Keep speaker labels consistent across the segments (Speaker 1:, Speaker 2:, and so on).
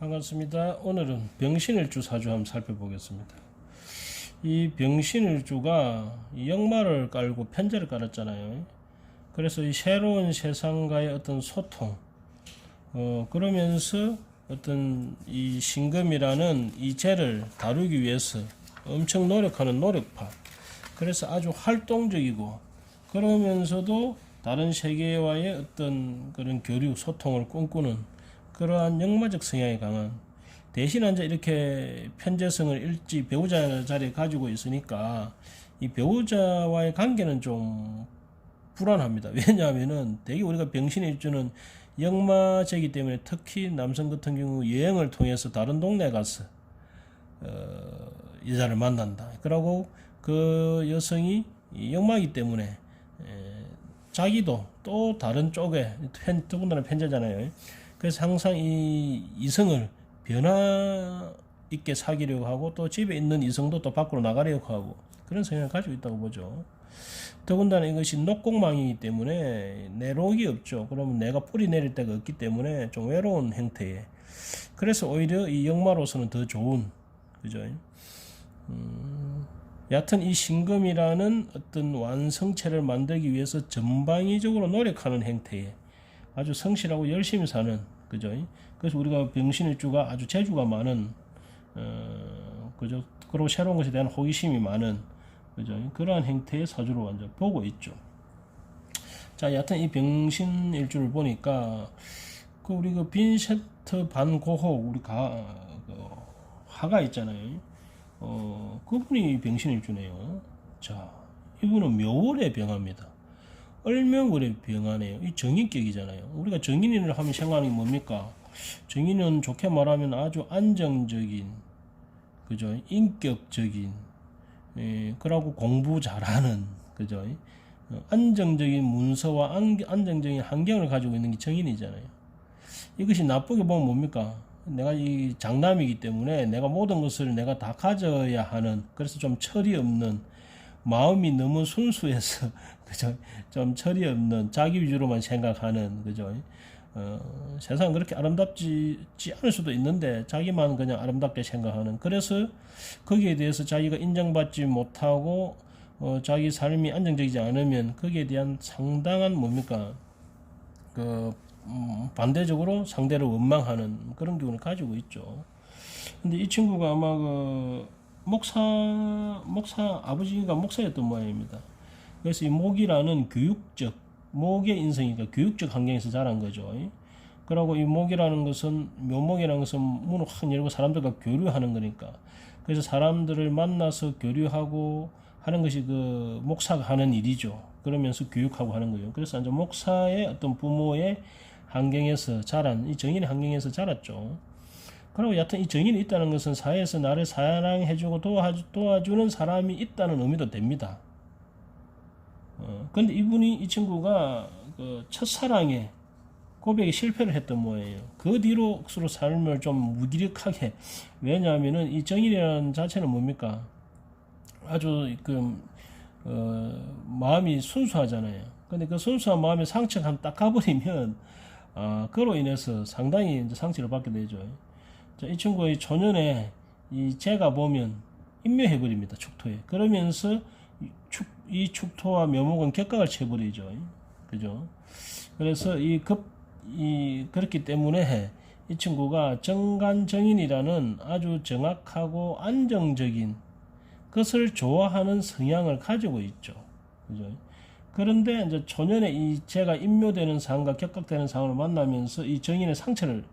Speaker 1: 반갑습니다. 오늘은 병신일주 사주 한번 살펴보겠습니다. 이 병신일주가 역마를 깔고 편제를 깔았잖아요. 그래서 이 새로운 세상과의 어떤 소통, 그러면서 어떤 이 신금이라는 이 재를 다루기 위해서 엄청 노력하는 노력파. 그래서 아주 활동적이고 그러면서도 다른 세계와의 어떤 그런 교류, 소통을 꿈꾸는 그러한 역마적 성향이 강한, 대신 이제 이렇게 편재성을 일지 배우자 자리에 가지고 있으니까 이 배우자와의 관계는 좀 불안합니다. 왜냐하면은 대개 우리가 병신일주는 역마제이기 때문에 특히 남성 같은 경우 여행을 통해서 다른 동네 가서 여자를 만난다. 그러고 그 여성이 역마이기 때문에 자기도 또 다른 쪽에 더군다나 편제잖아요. 그래서 항상 이 이성을 변화 있게 사귀려고 하고 또 집에 있는 이성도 또 밖으로 나가려고 하고 그런 성향을 가지고 있다고 보죠. 더군다나 이것이 녹곡망이기 때문에 내록이 없죠. 그러면 내가 뿌리 내릴 데가 없기 때문에 좀 외로운 형태에, 그래서 오히려 이 역마로서는 더 좋은, 그죠? 여하튼 이 신금이라는 어떤 완성체를 만들기 위해서 전방위적으로 노력하는 형태에 아주 성실하고 열심히 사는, 그죠? 그래서 우리가 병신일주가 아주 재주가 많은, 그죠? 그리고 새로운 것에 대한 호기심이 많은, 그죠? 그러한 형태의 사주로 완전 보고 있죠. 자, 여하튼 이 병신일주를 보니까 그 우리 그 빈센트 반 고호 우리 화가 있잖아요. 그분이 병신일주네요. 자, 이분은 묘월에 병합니다. 을묘월에 병하네요. 이 정인격이잖아요. 우리가 정인을 하면 생각하는 게 뭡니까? 정인은 좋게 말하면 아주 안정적인, 그죠? 인격적인, 그러고 공부 잘하는, 그죠? 안정적인 문서와 안정적인 환경을 가지고 있는 게 정인이잖아요. 이것이 나쁘게 보면 뭡니까? 내가 이 장남이기 때문에 내가 모든 것을 내가 다 가져야 하는, 그래서 좀 철이 없는, 마음이 너무 순수해서 그죠? 좀 철이 없는, 자기 위주로만 생각하는, 그죠? 세상은 그렇게 아름답지 않을 수도 있는데 자기만 그냥 아름답게 생각하는, 그래서 거기에 대해서 자기가 인정받지 못하고 자기 삶이 안정적이지 않으면 거기에 대한 상당한 뭡니까? 반대적으로 상대를 원망하는 그런 기운을 가지고 있죠. 근데 이 친구가 아마 목사 아버지가 목사였던 모양입니다. 그래서 이 목이라는 교육적, 목의 인성이니까 교육적 환경에서 자란 거죠. 그리고 이 목이라는 것은, 묘목이라는 것은 문을 확 열고 사람들과 교류하는 거니까, 그래서 사람들을 만나서 교류하고 하는 것이 그 목사가 하는 일이죠. 그러면서 교육하고 하는 거예요. 그래서 이제 목사의 어떤 부모의 환경에서 자란, 이 정인의 환경에서 자랐죠. 그리고 여하튼 이 정인이 있다는 것은 사회에서 나를 사랑해주고 도와주는 사람이 있다는 의미도 됩니다. 근데 이 친구가 그 첫사랑에 고백에 실패를 했던 모양이에요. 그 뒤로 서로 삶을 좀 무기력하게, 왜냐하면은 이 정인이라는 자체는 뭡니까? 아주 마음이 순수하잖아요. 근데 그 순수한 마음에 상처가 한 딱 가버리면, 그로 인해서 상당히 이제 상처를 받게 되죠. 자, 이 친구의 초년에 이 재가 보면 인묘해버립니다. 축토에. 그러면서 이 축토와 묘목은 격각을 쳐버리죠. 그죠? 그래서 그렇기 때문에 이 친구가 정간정인이라는 아주 정확하고 안정적인 것을 좋아하는 성향을 가지고 있죠. 그죠? 그런데 이제 초년에 이 재가 인묘되는 상과 격각되는 상을 만나면서 이 정인의 상처를,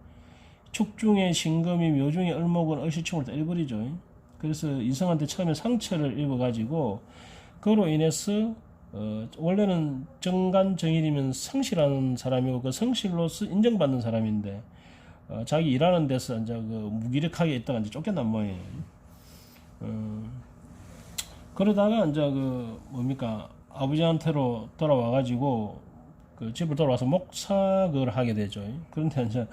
Speaker 1: 축중에 신금이, 묘중에 을목은 을시충을 때려버리죠. 그래서 이성한테 처음에 상처를 입어가지고 그로 인해서 원래는 정간정인이면 성실한 사람이고 그 성실로서 인정받는 사람인데 자기 일하는 데서 이제 무기력하게 있다가 이제 쫓겨난 모양이에요. 그러다가 이제 뭡니까? 아버지한테로 돌아와가지고 집을 돌아와서 목사를 하게 되죠. 그런데 이제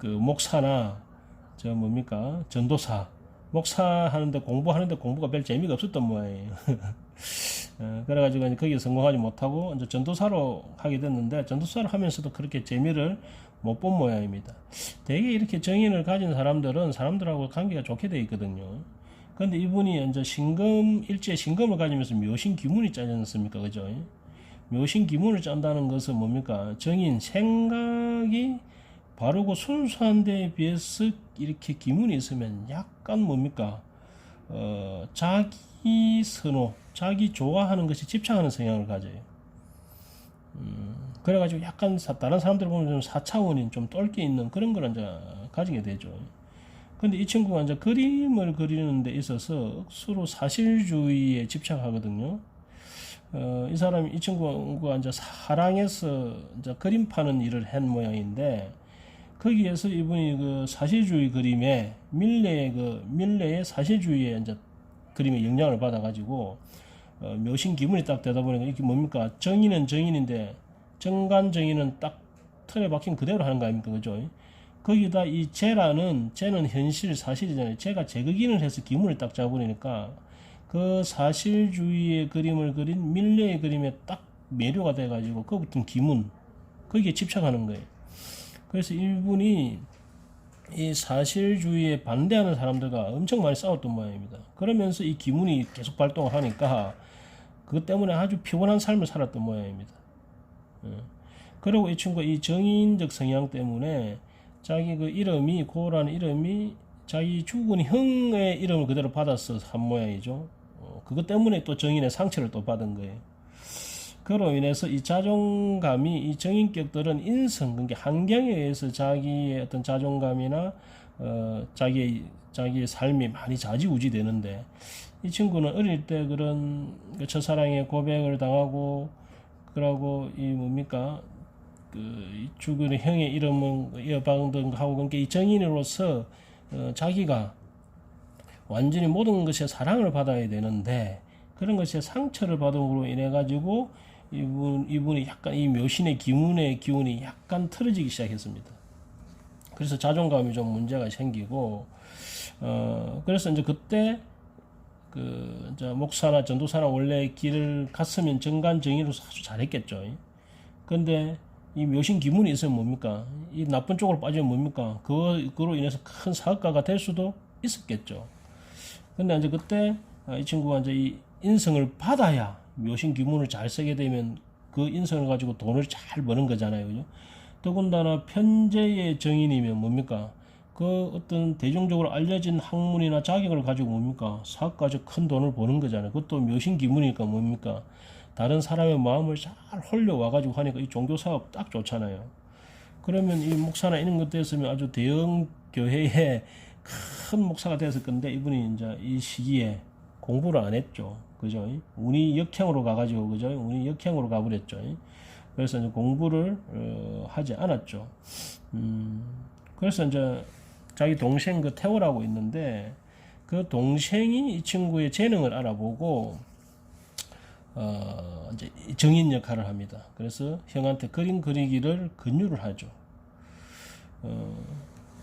Speaker 1: 목사나 뭡니까? 전도사, 목사 하는데 공부하는데 공부가 별 재미가 없었던 모양이에요. 그래가지고 이제 거기에 성공하지 못하고 이제 전도사로 하게 됐는데 전도사를 하면서도 그렇게 재미를 못 본 모양입니다. 되게 이렇게 정인을 가진 사람들은 사람들하고 관계가 좋게 돼 있거든요. 근데 이분이 이제 일제 신금을 가지면서 묘신 기문이 짜지 않습니까? 그죠? 묘신 기문을 짠다는 것은 뭡니까? 정인 생각이 바르고 순수한 데에 비해서 이렇게 기문이 있으면 약간 뭡니까? 자기 선호, 자기 좋아하는 것이 집착하는 성향을 가져요. 그래가지고 약간 다른 사람들 보면 좀 4차원인 좀 똘끼 있는 그런 걸 이제 가지게 되죠. 근데 이 친구가 이제 그림을 그리는 데 있어서 억수로 사실주의에 집착하거든요. 이 친구가 이제 사랑해서 이제 그림 파는 일을 한 모양인데, 거기에서 이분이 그 사실주의 그림에 밀레의 사실주의에 이제 그림에 영향을 받아가지고 묘신 기분이 딱 되다 보니까 이게 뭡니까? 정의는 정인인데 정간 정의는 딱 틀에 박힌 그대로 하는 거 아닙니까? 그죠? 거기다 이 쟤는 현실 사실이잖아요. 쟤가 제극인을 해서 기문을 딱 잡으니까 그 사실주의의 그림을 그린 밀레의 그림에 딱 매료가 돼가지고 그 붙은 기문 거기에 집착하는 거예요. 그래서 이분이 이 사실주의에 반대하는 사람들과 엄청 많이 싸웠던 모양입니다. 그러면서 이 기문이 계속 발동을 하니까 그것 때문에 아주 피곤한 삶을 살았던 모양입니다. 그리고 이 친구가 이 정인적 성향 때문에 자기 그 이름이 고라는 이름이 자기 죽은 형의 이름을 그대로 받아서 한 모양이죠. 그것 때문에 또 정인의 상처를 또 받은 거예요. 그로 인해서 이 자존감이 이 정인격들은 인성, 그러니까 환경에 의해서 자기의 어떤 자존감이나 자기의 삶이 많이 좌지우지 되는데, 이 친구는 어릴 때 그런 첫사랑의 고백을 당하고 그러고 이 뭡니까 그 죽은 형의 이름은 이어받은 하고, 그러니까 이 정인으로서 자기가 완전히 모든 것에 사랑을 받아야 되는데 그런 것에 상처를 받음으로 인해 가지고 이분이 약간 이 묘신의 기운이 약간 틀어지기 시작했습니다. 그래서 자존감이 좀 문제가 생기고, 그래서 이제 그때 이제 목사나 전도사나 원래 길을 갔으면 정간정의로서 아주 잘했겠죠. 근데 이 묘신 기문이 있으면 뭡니까? 이 나쁜 쪽으로 빠지면 뭡니까? 그로 인해서 큰 사업가가 될 수도 있었겠죠. 근데 이제 그때 이 친구가 이제 이 인성을 받아야 묘신 기문을 잘 쓰게 되면 그 인성을 가지고 돈을 잘 버는 거잖아요. 그죠? 더군다나 편재의 정인이면 뭡니까? 그 어떤 대중적으로 알려진 학문이나 자격을 가지고 뭡니까? 사업가적 큰 돈을 버는 거잖아요. 그것도 묘신 기문이니까 뭡니까? 다른 사람의 마음을 잘 홀려 와가지고 하니까 이 종교 사업 딱 좋잖아요. 그러면 이 목사나 이런 것 됐으면 아주 대형 교회에 큰 목사가 됐을 건데, 이분이 이제 이 시기에 공부를 안 했죠. 그죠? 운이 역행으로 가가지고, 그죠? 운이 역행으로 가버렸죠. 그래서 이제 공부를 하지 않았죠. 그래서 이제 자기 동생 그 태호라고 있는데, 그 동생이 이 친구의 재능을 알아보고 이제 정인 역할을 합니다. 그래서 형한테 그림 그리기를 권유를 하죠.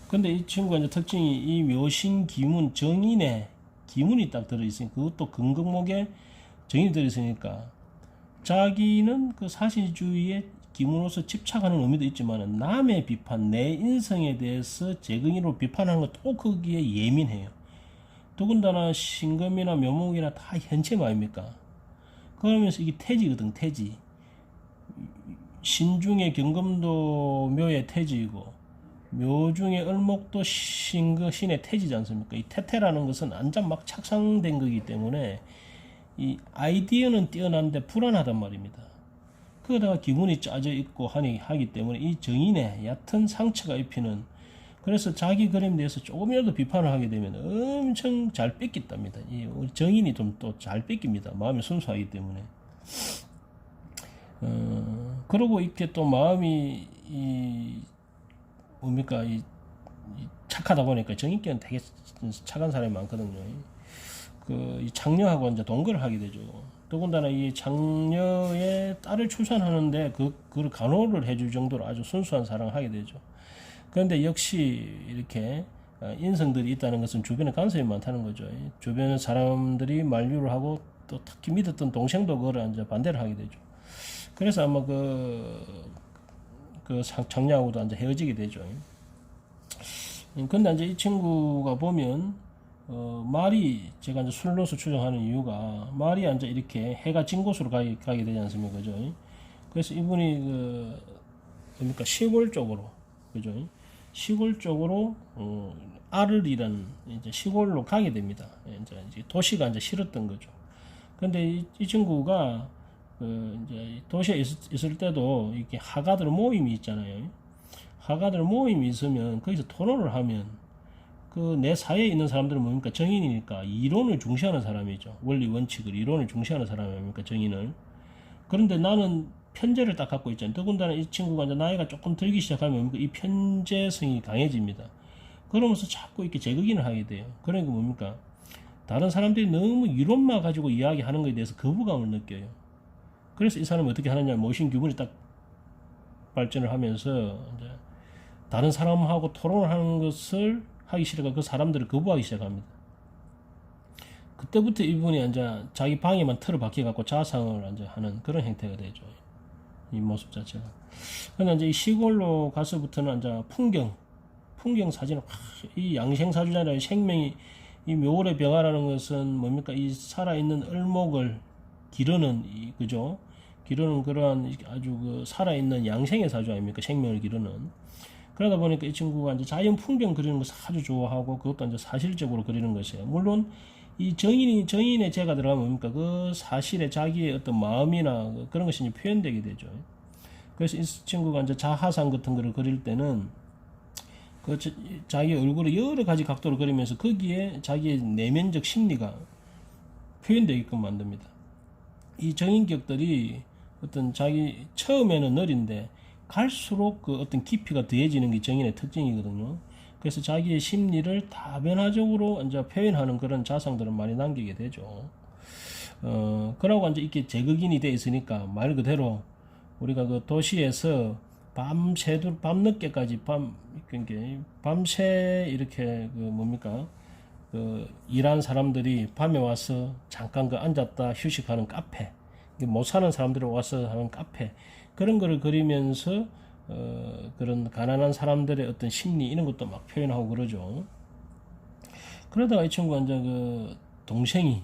Speaker 1: 근데 이 친구가 이제 특징이 이 묘신 기문 정인에 기문이 딱 들어있으니까, 그것도 근극목에 정인이 들어있으니까 자기는 그 사실주의에 기문으로서 집착하는 의미도 있지만 남의 비판, 내 인성에 대해서 재근이로 비판하는 것도 거기에 예민해요. 더군다나 신금이나 묘목이나 다 현체가 아닙니까? 그러면서 이게 태지거든, 태지. 신중에 경금도 묘의 태지이고 묘중에 을목도 신의 태지지 않습니까? 이 태태라는 것은 완전 막 착상된 거기 때문에 이 아이디어는 뛰어난데 불안하단 말입니다. 그러다가 기분이 짜져 있고 하기 때문에 이 정인에 얕은 상처가 입히는, 그래서 자기 그림에 대해서 조금이라도 비판을 하게 되면 엄청 잘 뺏긴답니다. 이 정인이 좀 또 잘 뺏깁니다. 마음이 순수하기 때문에. 그러고 이렇게 또 마음이 뭡니까 착하다 보니까 정인께는 되게 착한 사람이 많거든요. 이 장녀하고 이제 동거를 하게 되죠. 더군다나 이 장녀의 딸을 출산하는데 그를 간호를 해줄 정도로 아주 순수한 사랑을 하게 되죠. 그런데 역시 이렇게 인성들이 있다는 것은 주변에 간섭이 많다는 거죠. 주변 사람들이 만류를 하고 또 특히 믿었던 동생도 그걸 이제 반대를 하게 되죠. 그래서 아마 장녀하고도 이제 헤어지게 되죠. 근데 이제 이 친구가 보면 말이 제가 이제 술로서 추정하는 이유가 말이 이제 이렇게 해가 진 곳으로 가게 되지 않습니까, 그죠? 그래서 이분이 뭡니까 시골 쪽으로, 그죠? 시골 쪽으로 아르리라는 이제 시골로 가게 됩니다. 이제 도시가 이제 싫었던 거죠. 근데 이 친구가 이제 도시에 있을 때도 이렇게 하가들 모임이 있잖아요. 하가들 모임이 있으면 거기서 토론을 하면 그 내 사회에 있는 사람들은 뭡니까 정인이니까 이론을 중시하는 사람이죠. 원리 원칙을 이론을 중시하는 사람이 뭡니까 정인을. 그런데 나는 편제를 딱 갖고 있잖아요. 더군다나 이 친구가 이제 나이가 조금 들기 시작하면 뭡니까 이 편제성이 강해집니다. 그러면서 자꾸 이렇게 제극인을 하게 돼요. 그러니까 뭡니까 다른 사람들이 너무 이론만 가지고 이야기하는 것에 대해서 거부감을 느껴요. 그래서 이 사람이 어떻게 하느냐 모신 규범이 딱 발전을 하면서 이제 다른 사람하고 토론을 하는 것을 하기 싫어가 그 사람들을 거부하기 시작합니다. 그때부터 이분이 이제 자기 방에만 틀어박혀 갖고 자상을 이제 하는 그런 형태가 되죠. 이 모습 자체가. 근데 이제 이 시골로 가서부터는 이제 풍경 사진을 이 양생사주잖아요. 생명이 이 묘월의 병화라는 것은 뭡니까 이 살아있는 을목을 기르는 그죠? 기르는 그러한 아주 그 살아있는 양생의 사주 아닙니까? 생명을 기르는. 그러다 보니까 이 친구가 이제 자연 풍경 그리는 것을 아주 좋아하고 그것도 이제 사실적으로 그리는 것이에요. 물론 이 정인의 재가 들어가면 뭡니까 그 사실에 자기의 어떤 마음이나 그런 것이 이제 표현되게 되죠. 그래서 이 친구가 이제 자화상 같은 거를 그릴 때는 그 자기 얼굴을 여러 가지 각도로 그리면서 거기에 자기의 내면적 심리가 표현되게끔 만듭니다. 이 정인격들이 어떤 자기 처음에는 느린데 갈수록 그 어떤 깊이가 더해지는 게 정인의 특징이거든요. 그래서 자기의 심리를 다변화적으로 이제 표현하는 그런 자상들은 많이 남기게 되죠. 그러고 이제 이렇게 제극인이 돼 있으니까 말 그대로 우리가 그 도시에서 밤늦게까지 밤새 이렇게 그 뭡니까 그 일한 사람들이 밤에 와서 잠깐 그 앉았다 휴식하는 카페, 못 사는 사람들이 와서 하는 카페 그런 거를 그리면서 그런 가난한 사람들의 어떤 심리 이런 것도 막 표현하고 그러죠. 그러다가 이 친구가 이제 그 동생이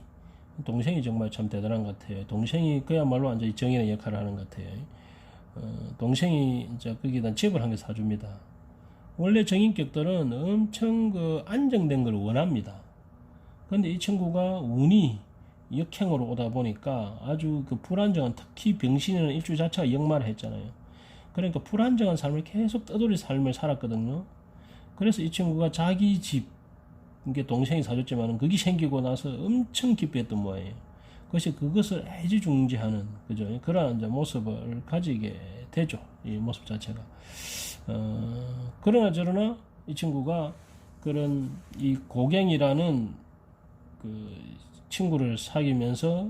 Speaker 1: 정말 참 대단한 것 같아요. 동생이 그야말로 완전히 정인의 역할을 하는 것 같아요. 동생이 이제 거기다 집을 한 개 사줍니다. 원래 정인격들은 엄청 그 안정된 걸 원합니다. 근데 이 친구가 운이 역행으로 오다 보니까 아주 그 불안정한, 특히 병신에는 일주 자체가 역마를 했잖아요. 그러니까 불안정한 삶을 계속 떠돌이 삶을 살았거든요. 그래서 이 친구가 자기 집, 이게 동생이 사줬지만 그게 생기고 나서 엄청 기뻐했던 모양이에요. 그것을 애지중지하는 그죠 그런 이제 모습을 가지게 되죠. 이 모습 자체가. 그러나 저러나 이 친구가 그런 이 고갱이라는 그 친구를 사귀면서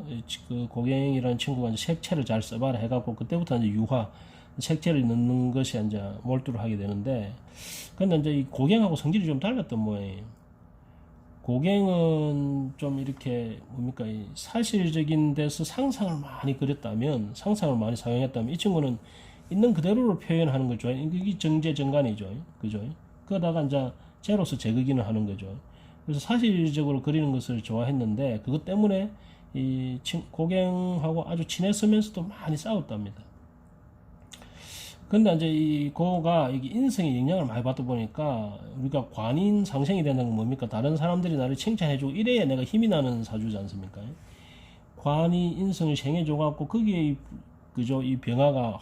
Speaker 1: 그 고갱이라는 친구가 이제 색채를 잘 써봐라 해갖고 그때부터 이제 유화 색채를 넣는 것이 이제 몰두를 하게 되는데, 근데 이제 이 고갱하고 성질이 좀 달랐던 모양이에요. 고갱은 좀 이렇게 뭡니까 사실적인 데서 상상을 많이 그렸다면, 상상을 많이 사용했다면, 이 친구는 있는 그대로를 표현하는 거죠. 이게 정제정간이죠. 그죠? 그러다가 이제 제로서 제극인을 하는 거죠. 그래서 사실적으로 그리는 것을 좋아했는데 그것 때문에 이 고갱하고 아주 친했으면서도 많이 싸웠답니다. 근데 이제 이 고가 이게 인성의 영향을 많이 받다 보니까 우리가 관인 상생이 된다는 건 뭡니까? 다른 사람들이 나를 칭찬해주고 이래야 내가 힘이 나는 사주지 않습니까? 관이 인성을 생해줘갖고 거기에 그죠 이 병화가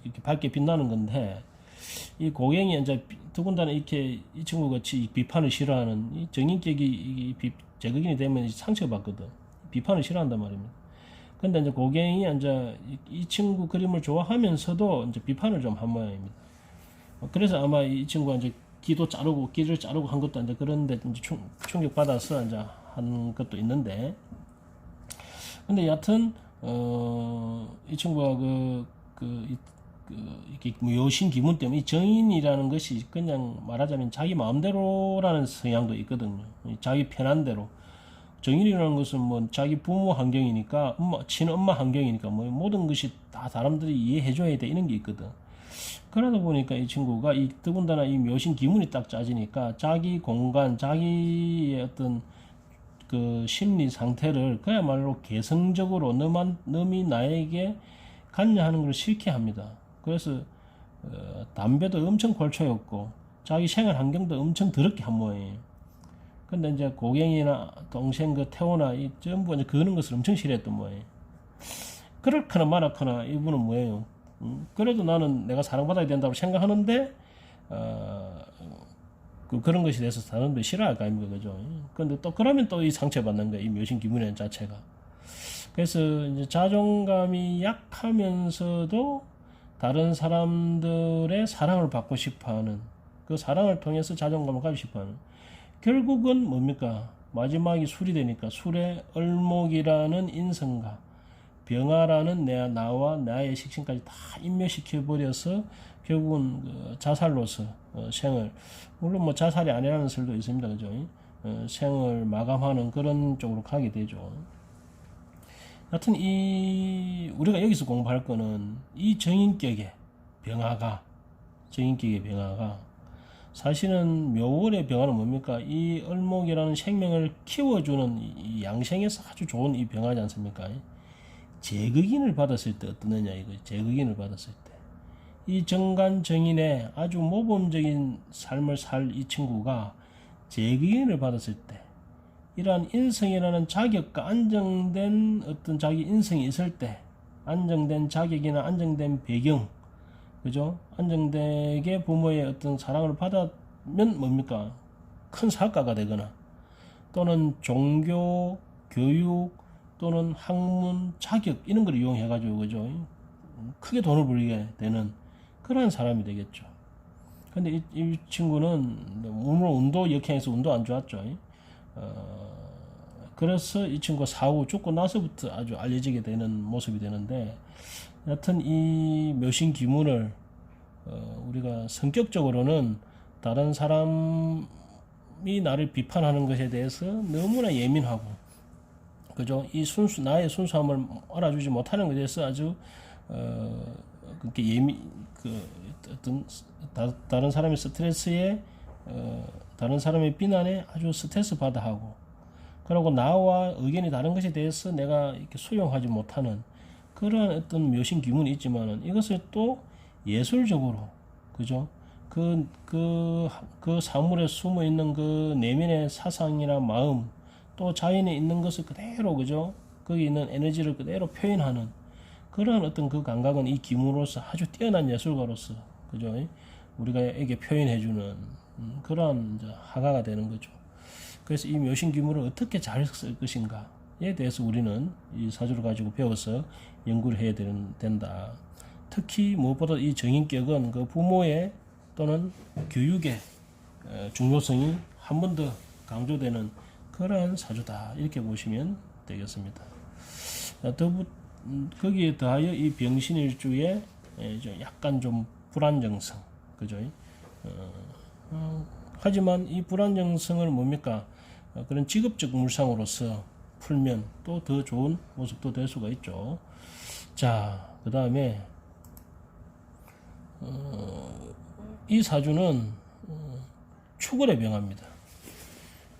Speaker 1: 이렇게 밝게 빛나는 건데, 이 고갱이 이제 더군다나 이렇게 이 친구 같이 비판을 싫어하는 이 정인격이 제극인이 되면 상처받거든. 비판을 싫어한단 말입니다. 근데 이제 고갱이 이제 이 친구 그림을 좋아하면서도 이제 비판을 좀 한 모양입니다. 그래서 아마 이 친구가 이제 길을 자르고 한 것도 이제 그런데 이제 충격 받아서 이제 한 것도 있는데, 근데 여하튼 이 친구가 이렇게 여신 기문 때문에 이 정인이라는 것이 그냥 말하자면 자기 마음대로라는 성향도 있거든요. 자기 편한 대로. 정인이라는 것은 뭐 자기 부모 환경이니까 친엄마 환경이니까 뭐 모든 것이 다 사람들이 이해해줘야 돼 이런 게 있거든. 그러다 보니까 이 친구가 더군다나 이 묘신 기문이 딱 짜지니까 자기 공간, 자기의 어떤 그 심리 상태를 그야말로 개성적으로 너미 나에게 갖냐 하는 걸 싫게 합니다. 그래서 담배도 엄청 걸쳐였고 자기 생활 환경도 엄청 더럽게 한 모양이에요. 근데 이제 고갱이나 동생 그 태호나 이 전부 이제 그런 것을 엄청 싫어했던 모양이에요. 그렇거나 말았거나 이분은 뭐예요? 그래도 나는 내가 사랑받아야 된다고 생각하는데 그런 것에 대해서 사람들이 싫어할 거 아닙니까, 그죠? 근데 또 그러면 또 이 상처받는 거예요, 이 묘신 기문의 자체가. 그래서 이제 자존감이 약하면서도 다른 사람들의 사랑을 받고 싶어하는, 그 사랑을 통해서 자존감을 가지고 싶어하는, 결국은 뭡니까? 마지막이 술이 되니까 술의 을목이라는 인성과 병화라는 나와 나의 식신까지 다 인멸시켜 버려서 결국은 그 자살로서 생을, 물론 뭐 자살이 아니라는 설도 있습니다, 그죠? 생을 마감하는 그런 쪽으로 가게 되죠. 하여튼 우리가 여기서 공부할 거는 이 정인격의 병화가, 정인격의 병화가 사실은 묘월의 병화는 뭡니까? 이 을목이라는 생명을 키워주는 이 양생에서 아주 좋은 이 병화지 않습니까? 제극인을 받았을 때 어떠느냐 이거. 제극인을 받았을 때 이 정간정인의 아주 모범적인 삶을 살 이 친구가 제극인을 받았을 때 이러한 인성이라는 자격과 안정된 어떤 자기 인성이 있을 때, 안정된 자격이나 안정된 배경, 그죠? 안정되게 부모의 어떤 사랑을 받으면 뭡니까? 큰 사학가가 되거나 또는 종교, 교육 또는 학문, 자격 이런 걸 이용해가지고, 그죠? 크게 돈을 벌게 되는 그런 사람이 되겠죠. 근데 이 친구는 물론 운도 역행해서 운도 안 좋았죠. 그래서 이 친구가 사후 죽고 나서부터 아주 알려지게 되는 모습이 되는데, 여튼 이 묘신 기문을 우리가 성격적으로는 다른 사람이 나를 비판하는 것에 대해서 너무나 예민하고, 그죠? 이 나의 순수함을 알아주지 못하는 것에 대해서 아주 그렇게 어떤 다른 사람의 스트레스에 다른 사람의 비난에 아주 스트레스 받아 하고, 그리고 나와 의견이 다른 것에 대해서 내가 이렇게 수용하지 못하는 그러한 어떤 묘신 기문이 있지만은 이것을 또 예술적으로, 그죠? 그 사물에 숨어 있는 그 내면의 사상이나 마음, 또 자연에 있는 것을 그대로, 그죠? 거기 있는 에너지를 그대로 표현하는 그러한 어떤 그 감각은 이 기문으로서 아주 뛰어난 예술가로서, 그죠? 우리가 에게 표현해주는 그러한 이제 화가가 되는 거죠. 그래서 이 묘신 기문을 어떻게 잘 쓸 것인가에 대해서 우리는 이 사주를 가지고 배워서 연구를 해야 된다. 특히 무엇보다 이 정인격은 그 부모의 또는 교육의 중요성이 한 번 더 강조되는 그러한 사주다, 이렇게 보시면 되겠습니다. 거기에 더하여 이 병신일주의 약간 좀 불안정성, 그죠? 하지만 이 불안정성을 뭡니까? 그런 직업적 물상으로서 풀면 또 더 좋은 모습도 될 수가 있죠. 자, 그 다음에 이 사주는 축월의 병화입니다.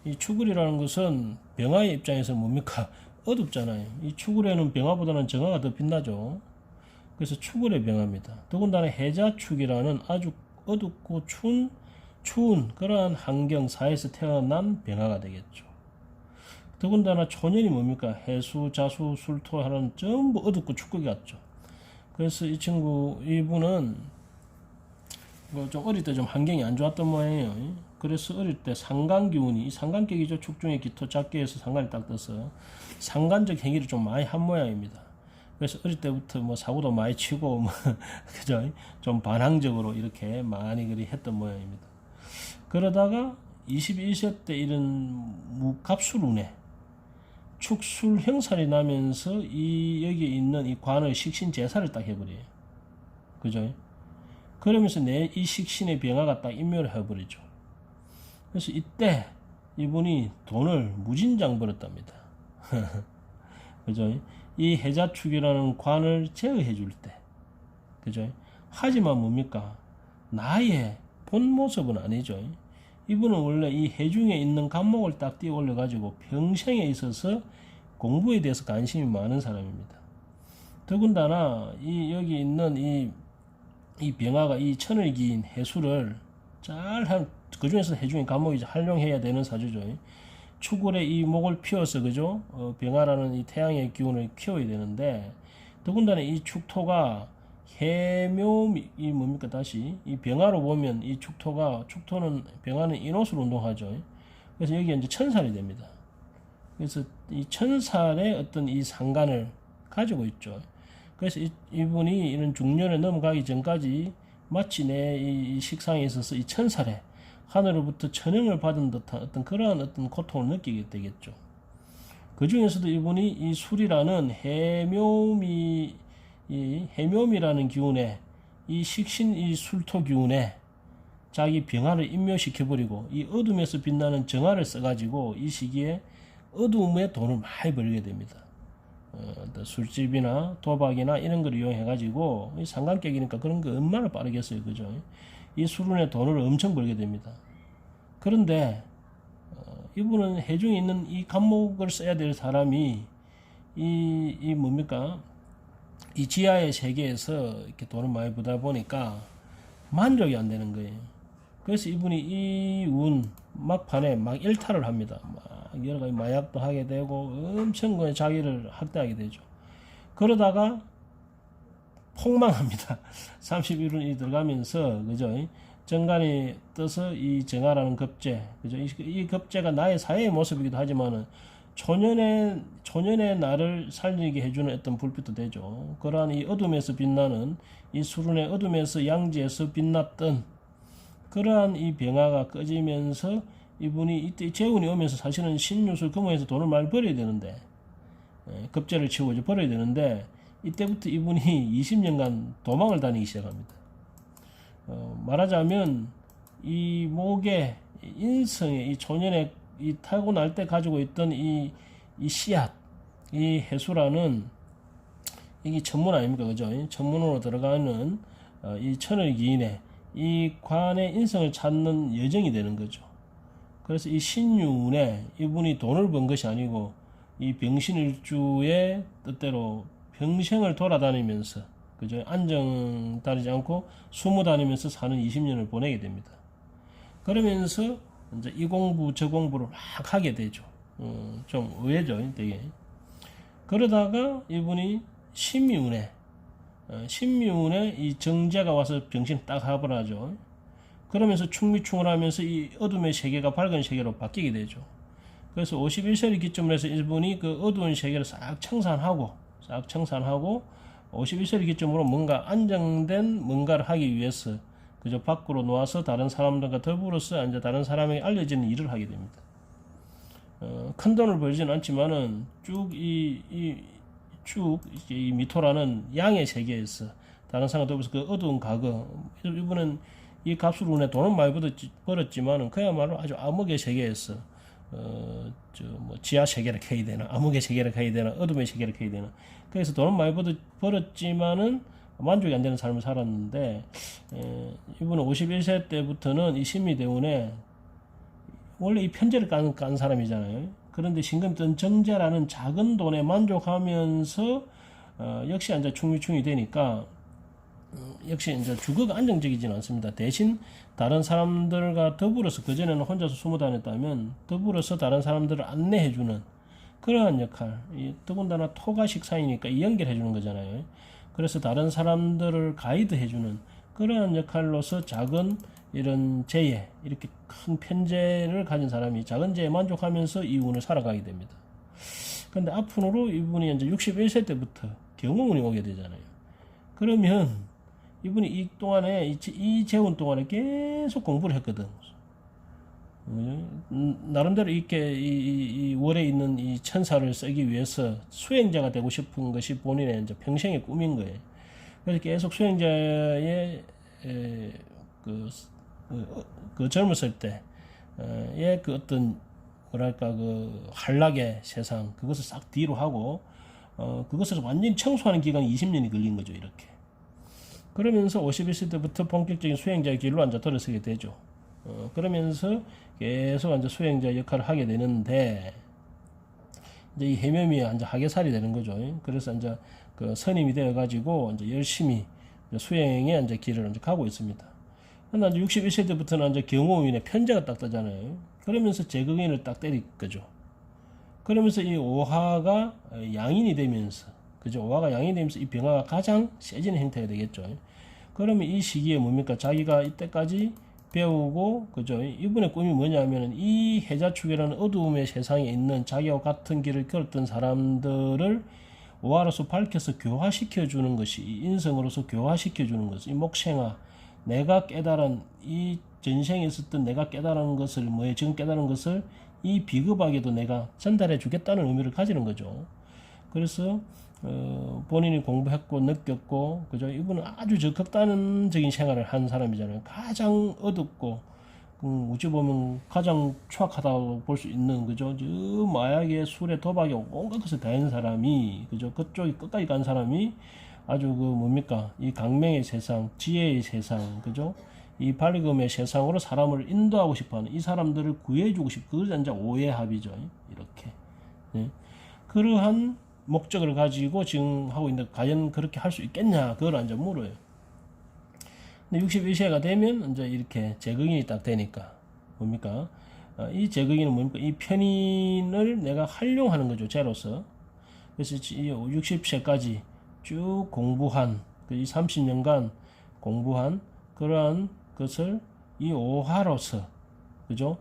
Speaker 1: 이 축월이라는 것은 병화의 입장에서 뭡니까? 어둡잖아요. 이 축월에는 병화보다는 정화가 더 빛나죠. 그래서 축월의 병화입니다. 더군다나 해자축이라는 아주 어둡고 추운 그러한 환경 사회에서 태어난 병화가 되겠죠. 더군다나 초년이 뭡니까? 해수, 자수, 술토 하는 전부 어둡고 축극이 같죠. 그래서 이분은 뭐 좀 어릴 때 좀 환경이 안 좋았던 모양이에요. 그래서 어릴 때 상간기운이, 이 상간격이죠. 축중의 기토 작게 해서 상간이 딱 떠서 상간적 행위를 좀 많이 한 모양입니다. 그래서 어릴 때부터 뭐 사고도 많이 치고 뭐 그죠? 좀 반항적으로 이렇게 많이 그리 했던 모양입니다. 그러다가 21세 때 이런 무갑술운에 축술 형살이 나면서 이 여기에 있는 이 관의 식신 제사를 딱 해버려요. 그죠? 그러면서 이 식신의 병화가 딱 인멸을 해버리죠. 그래서 이때 이분이 돈을 무진장 벌었답니다. 그죠? 이 해자축이라는 관을 제어해 줄 때, 그죠? 하지만 뭡니까? 나의 본 모습은 아니죠. 이분은 원래 이 해중에 있는 간목을 딱 띄워 올려 가지고 평생에 있어서 공부에 대해서 관심이 많은 사람입니다. 더군다나 이 여기 있는 이 병화가 이 천을 기인 해수를 그 중에서 해중의 간목이 활용해야 되는 사주죠. 축월에 이 목을 피워서 그죠? 병화라는 이 태양의 기운을 키워야 되는데, 더군다나 이 축토가 해묘이 뭡니까? 다시 이 병화로 보면 이 축토는 병화는 인옷으로 운동하죠. 그래서 여기 이제 천살이 됩니다. 그래서 이 천살의 어떤 이 상관을 가지고 있죠. 그래서 이분이 이런 중년에 넘어가기 전까지 마치 내 이 식상에 있어서 이 천살에 하늘로부터 천영을 받은 듯한 어떤 그러한 어떤 고통을 느끼게 되겠죠. 그 중에서도 이분이 이 술이라는 해묘미라는 기운에 이 식신 이 술토 기운에 자기 병화를 인묘시켜버리고 이 어둠에서 빛나는 정화를 써가지고 이 시기에 어둠에 돈을 많이 벌게 됩니다. 술집이나 도박이나 이런 걸 이용해가지고 이 상관격이니까 그런 거 얼마나 빠르겠어요, 그죠? 이 술운에 돈을 엄청 벌게 됩니다. 그런데 이분은 해중에 있는 이 간목을 써야 될 사람이 이 뭡니까? 이 지하의 세계에서 이렇게 돈을 많이 벌다 보니까 만족이 안 되는 거예요. 그래서 이분이 이 운 막판에 막 일탈을 합니다. 막 여러 가지 마약도 하게 되고 엄청 자기를 학대하게 되죠. 그러다가 폭망합니다. 31운이 들어가면서 그죠? 정관이 떠서 이 정화라는 급제, 그죠? 이 급제가 나의 사회의 모습이기도 하지만은 초년의 나를 살리게 해주는 어떤 불빛도 되죠. 그러한 이 어둠에서 빛나는 이 수run의 어둠에서 양지에서 빛났던 그러한 이 병화가 꺼지면서 이분이 이때 재운이 오면서 사실은 신유술 금호에서 돈을 많이 벌어야 되는데, 급제를 치고 이제 벌어야 되는데, 이때부터 이분이 20년간 도망을 다니기 시작합니다. 말하자면 이 목의 인성의 이 초년에 이 타고날 때 가지고 있던 이 씨앗, 이 해수라는 이게 천문 아닙니까, 그죠? 천문으로 들어가는 이 천을 기인의 이 관의 인성을 찾는 여정이 되는 거죠. 그래서 이 신유운에 이분이 돈을 번 것이 아니고 이 병신일주의 뜻대로 평생을 돌아다니면서 그죠? 안정 따르지 않고 수무 다니면서 사는 20년을 보내게 됩니다. 그러면서 이제 이 공부 저 공부를 막 하게 되죠. 좀 의외죠, 되게. 그러다가 이분이 신미운에 이 정제가 와서 병신 딱 합을 하죠. 그러면서 충미충을 하면서 이 어둠의 세계가 밝은 세계로 바뀌게 되죠. 그래서 51세를 기점으로 해서 이분이 그 어두운 세계를 싹 청산하고 51세를 기점으로 뭔가 안정된 뭔가를 하기 위해서 그저 밖으로 놓아서 다른 사람들과 더불어서 이제 다른 사람에게 알려지는 일을 하게 됩니다. 큰 돈을 벌지는 않지만은 이 미토라는 양의 세계에서 다른 사람과 더불어서 그 어두운 과거, 이분은 이 값으로 인해 돈은 많이 벌었지만은 그야말로 아주 암흑의 세계에서 지하 세계를 해야 되나, 암흑의 세계를 해야 되나, 어둠의 세계를 해야 되나. 그래서 돈은 많이 벌었지만은 만족이 안 되는 삶을 살았는데, 이분은 51세 때부터는 이 신미대운에 원래 이 편제를 깐 사람이잖아요. 그런데 신금 뜬 정제라는 작은 돈에 만족하면서 역시 이제 충미충이 되니까 역시 이제 주거가 안정적이지는 않습니다. 대신 다른 사람들과 더불어서, 그전에는 혼자서 숨어 다녔다면 더불어서 다른 사람들을 안내해주는 그러한 역할, 더군다나 토가 식상이니까 이 연결해주는 거잖아요. 그래서 다른 사람들을 가이드해주는 그러한 역할로서 작은 이런 재에, 이렇게 큰 편재를 가진 사람이 작은 재에 만족하면서 이 운을 살아가게 됩니다. 근데 앞으로 이분이 이제 61세 때부터 경우운이 오게 되잖아요. 그러면 이분이 이 동안에 이 재운 동안에 계속 공부를 했거든. 나름대로 이렇게 이 월에 있는 이 천사를 쓰기 위해서 수행자가 되고 싶은 것이 본인의 이제 평생의 꿈인 거예요. 그래서 계속 수행자의 그 젊었을 때의 그 어떤 뭐랄까 그 한락의 세상, 그것을 싹 뒤로 하고 그것을 완전히 청소하는 기간이 20년이 걸린 거죠, 이렇게. 그러면서 51세 때부터 본격적인 수행자의 길로 앉아 들어서게 되죠. 그러면서 계속 이제 수행자 역할을 하게 되는데, 이제 이 해묘미 이제 하계살이 되는 거죠. 그래서 이제 그 선임이 되어가지고 이제 열심히 수행에 이제 길을 이제 가고 있습니다. 그러나 이제 61세 때부터는 이제 경호인의 편제가 딱 뜨잖아요. 그러면서 제극인을 딱 때릴 거죠. 그러면서 이 오화가 양인이 되면서, 그죠? 오화가 양인이 되면서 이 병화가 가장 세지는 형태가 되겠죠. 그러면 이 시기에 뭡니까? 자기가 이때까지 배우고, 그죠? 이분의 꿈이 뭐냐면은 이 해자축이라는 어두움의 세상에 있는 자기와 같은 길을 걸었던 사람들을 오화로서 밝혀서 교화시켜 주는 것이, 이 인성으로서 교화시켜 주는 것, 이 목생화, 내가 깨달은 이 전생에 있었던 내가 깨달은 것을, 뭐에 지금 깨달은 것을 이 비급하게도 내가 전달해 주겠다는 의미를 가지는 거죠. 그래서 본인이 공부했고 느꼈고, 그죠? 이분은 아주 극단적인 생활을 한 사람이잖아요. 가장 어둡고, 어찌 보면 가장 추악하다고 볼 수 있는, 그죠? 저 마약에 술에 도박에 온갖 것을 다 한 사람이, 그죠? 그쪽이 끝까지 간 사람이 아주 그 뭡니까? 이 강명의 세상, 지혜의 세상, 그죠? 이 밝음의 세상으로 사람을 인도하고 싶어하는 이 사람들을 구해주고 싶고, 그것이 이제 오해합이죠. 이렇게. 네. 그러한 목적을 가지고 지금 하고 있는데 과연 그렇게 할 수 있겠냐? 그걸 이제 물어요. 근데 61세가 되면 이제 이렇게 제극인이 딱 되니까 뭡니까? 이 제극인은 뭡니까? 이 편인을 내가 활용하는 거죠. 제로서. 그래서 이 60세까지 쭉 공부한, 이 30년간 공부한 그러한 것을 이 오화로서, 그죠?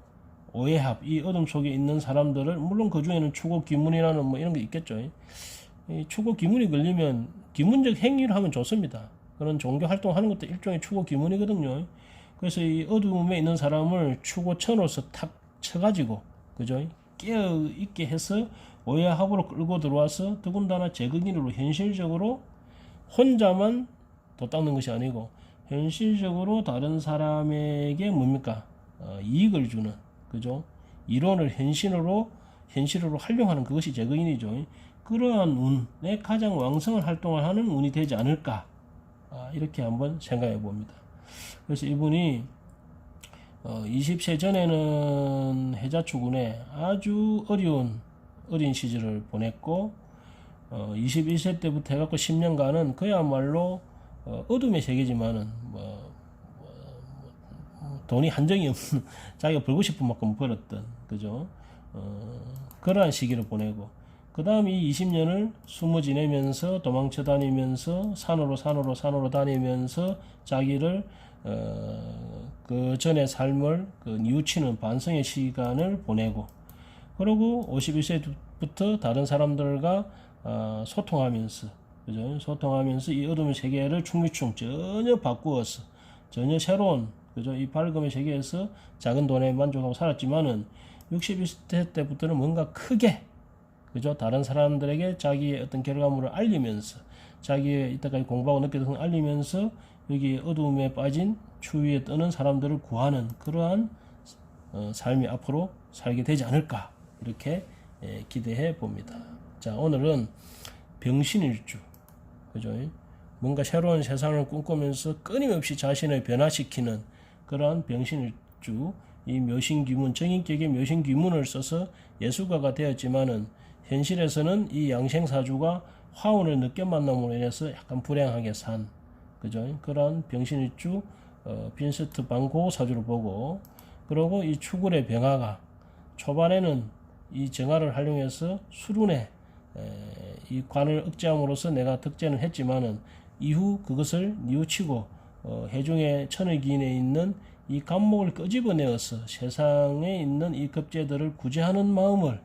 Speaker 1: 오해합, 이 어둠 속에 있는 사람들을, 물론 그 중에는 추고 기문이라는 뭐 이런 게 있겠죠. 이 추고 기문이 걸리면 기문적 행위를 하면 좋습니다. 그런 종교 활동하는 것도 일종의 추고 기문이거든요. 그래서 이 어둠에 있는 사람을 추고천으로서 탁 쳐가지고, 그죠? 깨어 있게 해서 오해합으로 끌고 들어와서 더군다나 제극인으로 현실적으로 혼자만 도 닦는 것이 아니고 현실적으로 다른 사람에게 뭡니까? 이익을 주는, 그죠? 이론을 현실으로 활용하는 그것이 제거인이죠. 그러한 운에 가장 왕성한 활동을 하는 운이 되지 않을까? 이렇게 한번 생각해 봅니다. 그래서 이분이 20세 전에는 해자축운에 아주 어린 시절을 보냈고, 21세 때부터 해갖고 10년간은 그야말로 어둠의 세계지만은 돈이 한정이 없는, 자기가 벌고 싶은 만큼 벌었던, 그죠? 그러한 시기를 보내고, 그 다음 이 20년을 숨어 지내면서 도망쳐 다니면서 산으로 다니면서 자기를 그 전의 삶을 뉘우치는 반성의 시간을 보내고, 그리고 51세부터 다른 사람들과 소통하면서, 그죠? 소통하면서 이 어둠의 세계를 충미충 전혀 바꾸어서 전혀 새로운, 그죠? 이 밝음의 세계에서 작은 돈에 만족하고 살았지만은 61세 때부터는 뭔가 크게, 그죠? 다른 사람들에게 자기의 어떤 결과물을 알리면서, 자기의 이때까지 공부하고 느꼈던 것을 알리면서 여기 어두움에 빠진 추위에 떠는 사람들을 구하는 그러한 삶이 앞으로 살게 되지 않을까, 이렇게 기대해 봅니다. 자, 오늘은 병신일주, 그죠? 뭔가 새로운 세상을 꿈꾸면서 끊임없이 자신을 변화시키는 그러한 병신일주, 이 묘신귀문, 정인격의 묘신귀문을 써서 예술가가 되었지만은 현실에서는 이 양생사주가 화운을 늦게 만남으로 인해서 약간 불행하게 산, 그죠? 그러한 병신일주 빈세트 반고 사주를 보고, 그리고 이 추굴의 병화가 초반에는 이 정화를 활용해서 수륜에 이 관을 억제함으로써 내가 득제는 했지만은 이후 그것을 뉘우치고 해중의 천을기인에 있는 이 감목을 끄집어내어서 세상에 있는 이 급제들을 구제하는 마음을,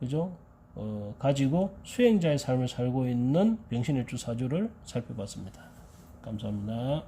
Speaker 1: 그죠? 가지고 수행자의 삶을 살고 있는 병신일주 사주를 살펴봤습니다. 감사합니다.